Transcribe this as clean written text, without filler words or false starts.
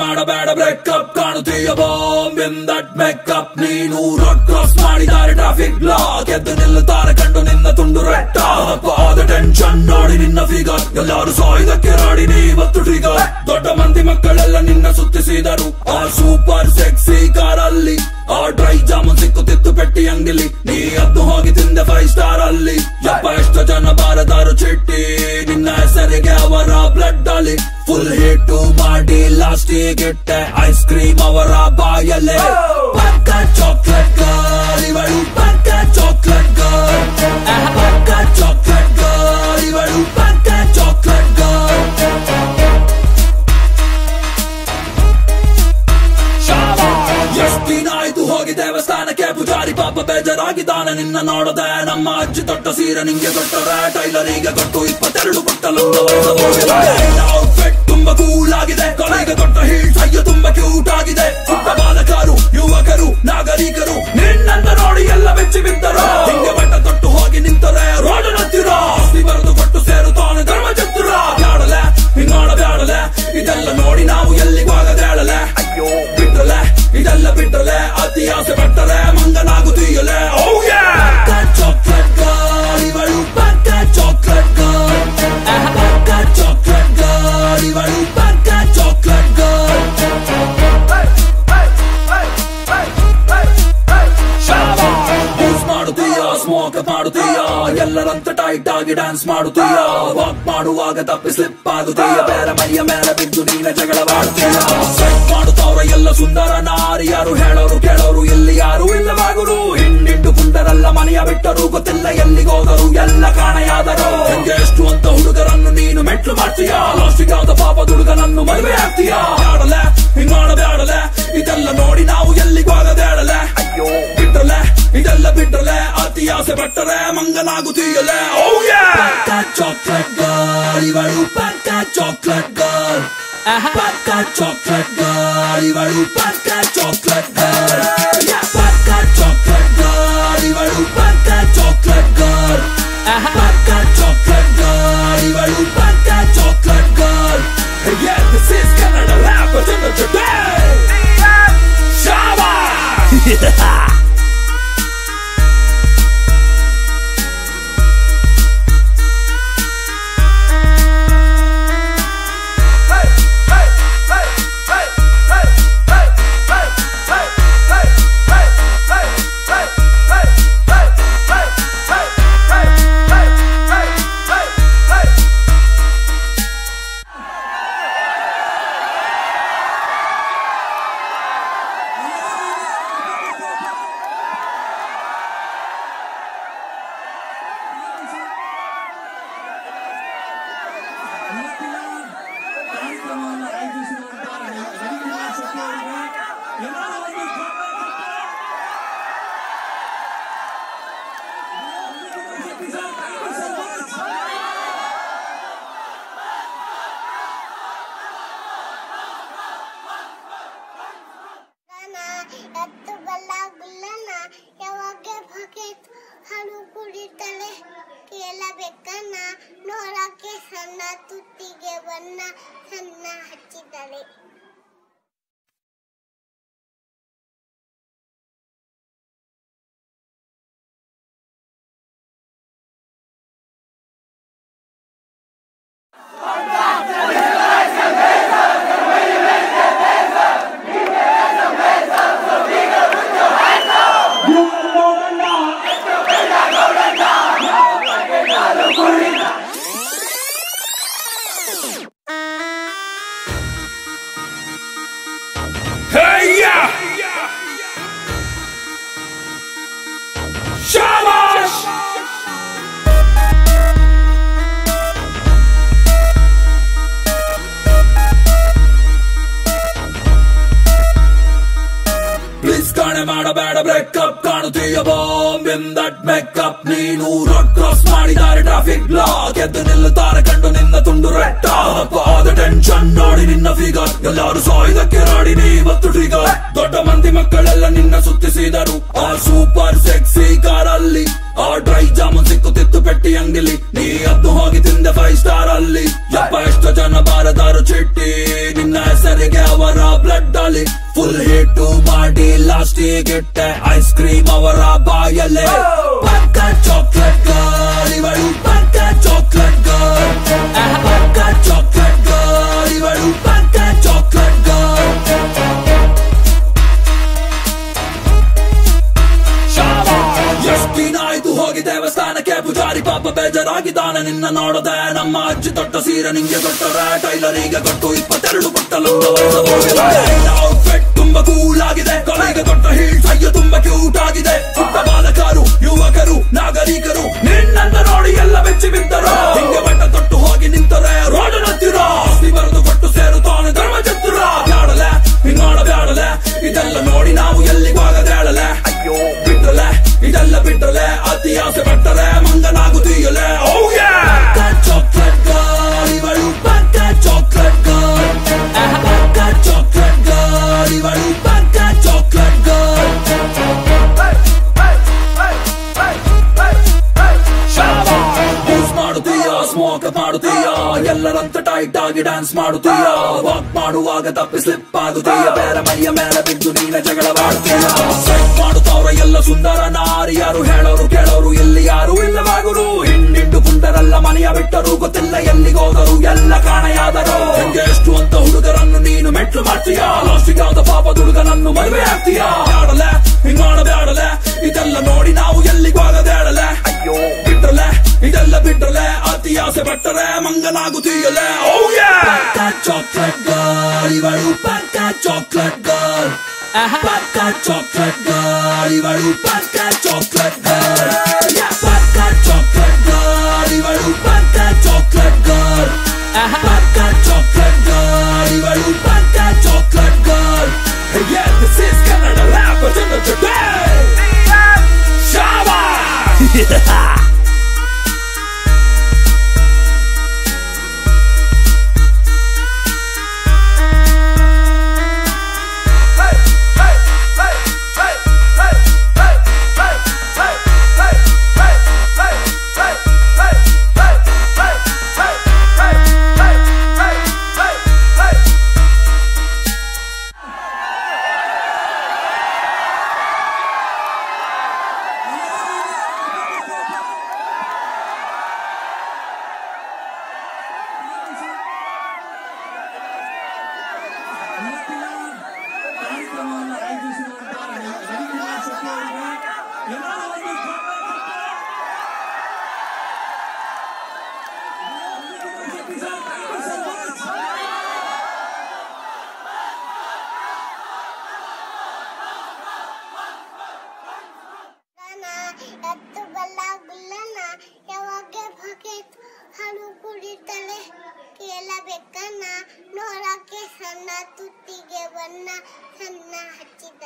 ಮಾಡಬೇಡ ಬ್ರೇಕಪ್ ಕಾಣುತ್ತೀಯ bomb in that makeup ನೀನು ರೋಡ್ ಕ್ರಾಸ್ ಮಾಡಿದ್ದಾರೆ ಟ್ರಾಫಿಕ್ ಬ್ಲಾಕ್ ಎದ್ದು ನಿಲ್ಲುತ್ತಾರೆ ಕಂಡು ನಿನ್ನ ತುಂಡು ರೆಟ್ಟ ಆದ ಟೆನ್ಷನ್ ನೋಡಿ ನಿನ್ನ ಫಿಗರ್ ಎಲ್ಲರೂ ಸಾಯ್ದಕ್ಕೆ ರಾಡಿ ನೀವತ್ತು ಟ್ರಿಗರ್ ದೊಡ್ಡ ಮಂದಿ ಮಕ್ಕಳೆಲ್ಲ ನಿನ್ನ ಸುತ್ತಿಸಿದರು ಆ ಸೂಪರ್ ಸೆಕ್ಸಿ ಕಾರಲ್ಲಿ ಆ ಡ್ರೈ ಜಾಮೂನ್ ಸಿಕ್ಕುತ್ತಿತ್ತು ಪೆಟ್ಟಿ ಅಂಗಡಿಲಿ ನೀ ಅದ್ದು ಹೋಗಿ ತಿಂದೆ 5 ಸ್ಟಾರ್ ಅಲ್ಲಿ ಯಪ್ಪ ಎಷ್ಟು ಜನ ಬಾರದಾರು ಚಿಟ್ಟಿ ನಿನ್ನ ಹೆಸರಿಗೆ ಅವರ ಬ್ಲಡ್ ಅಲ್ಲಿ ಫುಲ್ ಹಿಟ್ಟು ಮಾಡಿ ಲಾಸ್ಟಿಗೆ ಇಟ್ಟೆ ಐಸ್ ಕ್ರೀಮ್ ಅವರ ಬಾಯಲ್ಲೇ ಪಕ್ಕ ಚಾಕ್ಲೇಟ್ ಗರ್ಲ್ ಇವಳು ಪಕ್ಕ ಚಾಕ್ಲೇಟ್ ಗರ್ಲ್ ಪಕ್ಕ ಚಾಕ್ಲೇಟ್ ಗರ್ಲ್ ಇವಳು ಪಕ್ಕ ಚಾಕ್ಲೇಟ್ ಗರ್ಲ್ ಎಷ್ಟಿನಾಯ್ತು ಹೋಗಿ ದೇವಸ್ಥಾನಕ್ಕೆ ಪೂಜಾರಿ ಪಾಪ ಬೇಜಾರಾಗಿದ್ದಾನೆ ನಿನ್ನ ನೋಡದೆ ನಮ್ಮ ಅಜ್ಜಿ ತೊಟ್ಟ ಸೀರೆ ನಿಂಗೆ ಕೊಟ್ಟರೆ ಟೈಲರಿಗೆ ಕೊಟ್ಟು 22 ಕೊಟ್ಟ ಔಟ್ಫಿಟ್ ತುಂಬಾ ಕೂಲ್ ಆಗಿದೆ ಕೊನೆಗೆ ಕೊಟ್ಟ ಹೀಲ್ಸ್ ಅಯ್ಯೋ ತುಂಬಾ ಕ್ಯೂಟ್ ಆಗಿದೆ ಪುಟ್ಟ ಬಾಲಕರು ಯುವಕರು ನಾಗರಿಕರು ನಿನ್ನನ್ನ ನೋಡಿ ಎಲ್ಲ ಬೆಚ್ಚಿ ಬಿದ್ದರು ಹಿಂಗೆ ಬಟ್ಟ ತೊಟ್ಟು ಹೋಗಿ ನಿಂತರೆ ರೋಡ್ ಹತ್ತಿರ ಆಸ್ತಿ ಬರೆದು ಕೊಟ್ಟು ಸೇರುತ್ತಾನೆ ಧರ್ಮ ಚತುರ ಬ್ಯಾಡಲೆ ಹಿಂಗಾಡ ಬ್ಯಾಡಲೆ ಇದೆಲ್ಲ ನೋಡಿ ನಾವು ಎಲ್ಲಿಗಾಗದೇಳಲೆ ಅಯ್ಯೋ ಬಿಟ್ರಲೆ ಇದೆಲ್ಲ ಬಿಟ್ರಲೆ ಅತಿ ಆಸೆ ಪಟ್ಟರೆ ಮಂಗನಾಗುತ್ತೀಯಲೆ ಪಕ್ಕ ಚಾಕ್ಲೇಟ್ ಗರ್ಲ್ ಇವಳು ಪಕ್ಕ ಚಾಕ್ಲೇಟ್ ಗರ್ಲ್ ಪಕ್ಕ ಚಾಕ್ಲೇಟ್ ಗರ್ಲ್ ಇವಳು ಪಕ್ಕ ಚಾಕ್ಲೇಟ್ ಗರ್ಲ್ ಯೂಸ್ ಮಾಡುತ್ತೀಯ ಸ್ಮೋಕ್ ಮಾಡುತ್ತೀಯ ಎಲ್ಲರಂತ ಟೈಟ್ ಆಗಿ ಡ್ಯಾನ್ಸ್ ಮಾಡುತ್ತೀಯ ವಾಕ್ ಮಾಡುವಾಗ ತಪ್ಪಿ ಸ್ಲಿಪ್ ಆಗುತ್ತೀಯ ಬೇರೆ ಮೈಯ ಮೇಲೆ ಬಿದ್ದು ನೀನ ಜಗಳವಾಡುತ್ತೀಯ ಸೆಟ್ ಮಾಡುತ್ತವ್ರ ಎಲ್ಲ ಸುಂದರ ನಾರಿಯಾರು ಹೇಳೋರು ಕೇಳೋರು ಇಲ್ಲಿ ಯಾರು ಇಲ್ಲವಾಗುರು ಹಿಂಡಿಂಡು ಪುಂಡರೆಲ್ಲ ಮನೆಯ ಬಿಟ್ಟರು ಗೊತ್ತಿಲ್ಲ ಎಲ್ಲಿಗೋದರು ಎಲ್ಲ ಕಾಣೆಯಾದರು ಹೆಂಗೆ ಎಷ್ಟು ಅಂತ ಹುಡುಗರನ್ನು ನೀನು ಮೆಟ್ಲು ಮಾಡ್ತೀಯ ಲಾಸ್ಟಿಗಾದ ಪಾಪ ಹುಡುಗನನ್ನು ಮದುವೆ ಆಗ್ತೀಯ ಬ್ಯಾಡಲೆ ಹಿಂಗಾಡ ಬ್ಯಾಡಲೆ ಇದೆಲ್ಲ ನೋಡಿ ನಾವು ಎಲ್ಲಿಗಾಗದೇಳಲೆ ಅಯ್ಯೋ ಬಿಟ್ರಲೆ ಇದೆಲ್ಲ ಬಿಟ್ರಲೆ ಅತಿ ಆಸೆ ಪಟ್ಟರೆ ಮಂಗನಾಗುತ್ತೀಯಲೆ ಪಕ್ಕ ಚಾಕ್ಲೇಟ್ ಗರ್ಲ್ ಇವಳು ಪಕ್ಕ ಚಾಕ್ಲೇಟ್ ಗರ್ಲ್ ಪಕ್ಕ ಚಾಕ್ಲೇಟ್ ಗರ್ಲ್ ಇವಳು ಪಕ್ಕ ಚಾಕ್ಲೇಟ್ ಗರ್ಲ್ ಪಕ್ಕ ಚಾಕ್ಲೇಟ್ ಗರ್ಲ್ ಇವಳು ಪಕ್ಕ ಚಾಕ್ಲೇಟ್ ಗರ್ಲ್ ಪಕ್ಕ ಚಾಕ್ಲೇಟ್ ಗರ್ಲ್ ಇವಳು ಪಕ್ಕ chocolate girl Yeah, this is Canada Rap today. Shabba! ನೋಡಕ್ಕೆ ಸಣ್ಣ ತುತ್ತಿಗೆ ಬಣ್ಣ ಸಣ್ಣ ಹಚ್ಚಿದ್ದಾರೆ ಮಾಡಬೇಡ ಬ್ರೇಕಪ್ ಕಾಣುತ್ತೀಯ ಬಾಂಬ್ ಇನ್ ದಟ್ ಮೇಕಪ್ ನೀನು ರೋಡ್ ಕ್ರಾಸ್ ಮಾಡಿದ್ದಾರೆ ಟ್ರಾಫಿಕ್ ಬ್ಲಾಕ್ ಎದ್ದು ನಿಲ್ಲುತ್ತಾರೆ ಕಂಡು ನಿನ್ನ ತುಂಡು ರೆಟ್ಟ ಆದ ಟೆನ್ಷನ್ ನೋಡಿ ನಿನ್ನ ಫಿಗರ್ ಎಲ್ಲರೂ ಸಾಯ್ದಕ್ಕೆ ರಾಡಿ ನೀವತ್ತು ಟ್ರಿಗರ್ ದೊಡ್ಡ ಮಂದಿ ಮಕ್ಕಳೆಲ್ಲ ನಿನ್ನ ಸುತ್ತಿಸಿದರು ಆ ಸೂಪರ್ ಸೆಕ್ಸಿ ಕಾರಲ್ಲಿ ಆ ಡ್ರೈ ಜಾಮೂನ್ ಸಿಕ್ಕುತ್ತಿತ್ತು ಪೆಟ್ಟಿ ಅಂಗಡಿಲಿ ನೀ ಅದ್ದು ಹೋಗಿ ತಿಂದೆ 5 ಸ್ಟಾರ್ ಅಲ್ಲಿ ಯಪ್ಪ ಎಷ್ಟು ಜನ ಬಾರದಾರು ಚಿಟ್ಟಿ ನಿನ್ನ ಹೆಸರಿಗೆ ಅವರ ಲಾಸ್ಟಿಗೆ ಇಟ್ಟೆ ಐಸ್ ಕ್ರೀಮ್ ಅವರ ಬಾಯಲ್ಲೇ ಪಕ್ಕ ಚಾಕ್ಲೇಟ್ ಗರ್ಲ್ ಇವಳು ಪಕ್ಕ ಚಾಕ್ಲೇಟ್ ಗರ್ಲ್ ಪಕ್ಕ ಚಾಕ್ಲೇಟ್ ಗರ್ಲ್ ಇವಳು ಪಕ್ಕ ಚಾಕ್ಲೇಟ್ ಗರ್ಲ್ ಎಷ್ಟಿನಾಯ್ತು ಹೋಗಿ ದೇವಸ್ಥಾನಕ್ಕೆ ಪೂಜಾರಿ ಪಾಪ ಬೇಜಾರಾಗಿದ್ದಾನೆ ನಿನ್ನ ನೋಡದೆ ನಮ್ಮ ಅಜ್ಜಿ ತೊಟ್ಟ ಸೀರೆ ನಿಂಗೆ ಕೊಟ್ಟರೆ ಟೈಲರಿಗೆ ಕೊಟ್ಟು 22 ಔಟ್ಫಿಟ್ ತುಂಬಾ ಕೂಲ್ ಆಗಿದೆ ಕೊನೆಗೆ ಕೊಟ್ಟ ಹೀಲ್ಸ್ ಅಯ್ಯೋ ತುಂಬಾ ಕ್ಯೂಟ್ ಆಗಿದೆ ಪುಟ್ಟ ಬಾಲಕರು ಯುವಕರು ನಾಗರಿಕರು ನಿನ್ನನ್ನ ನೋಡಿ ಎಲ್ಲ ಬೆಚ್ಚಿ ಬಿದ್ದರು ಹಿಂಗೆ ಬಟ್ಟ ತೊಟ್ಟು ಹೋಗಿ ನಿಂತರೆ ರೋಡ್ ನತ್ತಿರ ಆಸ್ತಿ ಬರೆದು ಕೊಟ್ಟು ಸೇರುತ್ತಾನೆ ಧರ್ಮ ಚತುರ ಬ್ಯಾಡಲೆ ಹಿಂಗ್ ಮಾಡಬ್ಯಾಡಲೆ ಇದೆಲ್ಲ ನೋಡಿ ನಾವು ಎಲ್ಲಿಗಾಗದೇಳಲೆ ಅಯ್ಯೋ ಬಿಟ್ರಲೆ ಇದೆಲ್ಲ ಬಿಟ್ರಲೆ ಅತಿ ಆಸೆ ಪಟ್ಟರೆ ಮಂಗನಾಗುತ್ತೀಯಲೆ ಚಾಕ್ಲೇಟ್ ಗರ್ಲ್ ಇವಳು ಪಕ್ಕ ಚಾಕ್ಲೇಟ್ ಗರ್ಲ್ ಪಕ್ಕ ಚಾಕ್ಲೇಟ್ ಗರ್ಲ್ ಇವಳು ಪಕ್ಕ ಚಾಕ್ಲೇಟ್ ಗರ್ಲ್ ಯೂಸ್ ಮಾಡುತ್ತೀಯ ಸ್ಮೋಕ್ ಮಾಡುತ್ತೀಯ ಎಲ್ಲರಂತ ಟೈಟ್ ಆಗಿ ಡ್ಯಾನ್ಸ್ ಮಾಡುತ್ತೀಯ ವಾಕ್ ಮಾಡುವಾಗ ತಪ್ಪಿ ಸ್ಲಿಪ್ ಆಗುತ್ತೀಯ ಬೇರೆ ಮೈಯ ಮೇಲೆ ಬಿದ್ದು ನೀನೆ ಜಗಳವಾಡುತ್ತೀಯ ಸೆಟ್ ಮಾಡುತ್ತವ್ರ ಎಲ್ಲ ಸುಂದರ ನಾರಿಯಾರು ಹೇಳೋರು ಕೇಳೋರು ಇಲ್ಲಿ ಯಾರು ಇಲ್ಲವಾಗುರು ಹಿಂಡಿಂಡು ಪುಂಡರೆಲ್ಲ ಮನೆಯ ಬಿಟ್ಟರು ಗೊತ್ತಿಲ್ಲ ಎಲ್ಲಿಗೋದರು ಎಲ್ಲ ಕಾಣೆಯಾದರು ಹೆಂಗೆ ಎಷ್ಟು ಅಂತ ಹುಡುಗರನ್ನು ನೀನು ಮೆಟ್ಲು ಮಾಡ್ತೀಯ ಲಾಸ್ಟಿಗಾದ ಪಾಪ ಹುಡುಗನನ್ನು ಮದುವೆ ಆಗ್ತೀಯ ಬ್ಯಾಡಲೆ ಹಿಂಗ್ ಮಾಡಬ್ಯಾಡಲೆ ಇದೆಲ್ಲ ನೋಡಿ ನಾವು ಎಲ್ಲಿಗಾಗದೇಳಲೆ ಅಯ್ಯೋ ಬಿಟ್ರಲೆ ಇದೆಲ್ಲ ಬಿಟ್ರಲೆ ಅತಿ ಆಸೆ ಪಟ್ಟರೆ ಮಂಗನಾಗುತ್ತೀಯಲೆ ಪಕ್ಕ ಚಾಕ್ಲೇಟ್ ಗರ್ಲ್ ಇವಳು ಪಕ್ಕ ಚಾಕ್ಲೇಟ್ ಗರ್ಲ್ ಪಕ್ಕ ಚಾಕ್ಲೇಟ್ ಗರ್ಲ್ ಇವಳು ಪಕ್ಕ ಚಾಕ್ಲೇಟ್ ಗರ್ಲ್ ಪಕ್ಕ ಚಾಕ್ಲೇಟ್ ಗರ್ಲ್ ಇವಳು ಪಕ್ಕ ಚಾಕ್ಲೇಟ್ ಗರ್ಲ್ ಪಕ್ಕ ಚಾಕ್ಲೇಟ್ ಗರ್ಲ್ ಇವಳು ಪಕ್ಕ chocolate girl Yeah, this is Canada Rappers in the today Shaba ಎತ್ತು ಬಲ್ಲ ಗುಲ್ಲನ ಯಾವಾಗ ಬಗೆತು ಹಾಲು ಕುಡಿತಲೆ ಕೇಳಬೇಕನ್ನ ನೋಡಕ್ಕೆ ಸಣ್ಣ ತುತ್ತಿಗೆ ಬಣ್ಣ ಸಣ್ಣ ಹಚ್ಚಿದ